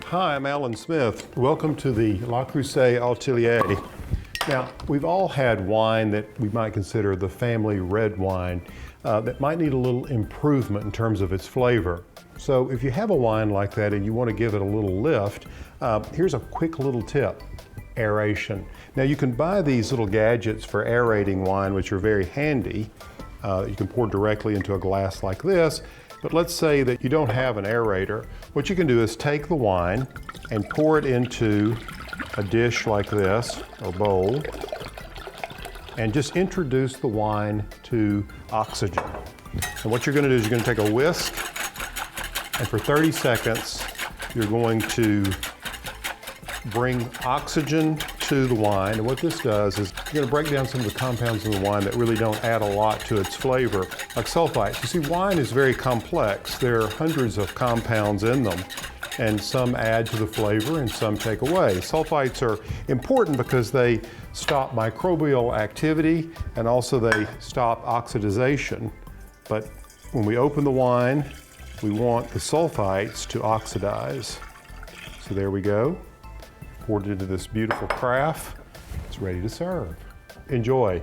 Hi, I'm Alan Smith. Welcome to the Le Creuset Atelier. Now, we've all had wine that we might consider the family red wine that might need a little improvement in terms of its flavor. So if you have a wine like that and you want to give it a little lift, here's a quick little tip: aeration. Now, you can buy these little gadgets for aerating wine, which are very handy. You can pour directly into a glass like this. But let's say that you don't have an aerator. What you can do is take the wine and pour it into a dish like this, or bowl, and just introduce the wine to oxygen. And what you're going to do is you're going to take a whisk, and for 30 seconds, you're going to bring oxygen to the wine. And what this does is you're going to break down some of the compounds in the wine that really don't add a lot to its flavor, like sulfites. You see, wine is very complex. There are hundreds of compounds in them, and some add to the flavor and some take away. Sulfites are important because they stop microbial activity and also they stop oxidization. But when we open the wine, we want the sulfites to oxidize. So there we go. Poured into this beautiful carafe. It's ready to serve. Enjoy.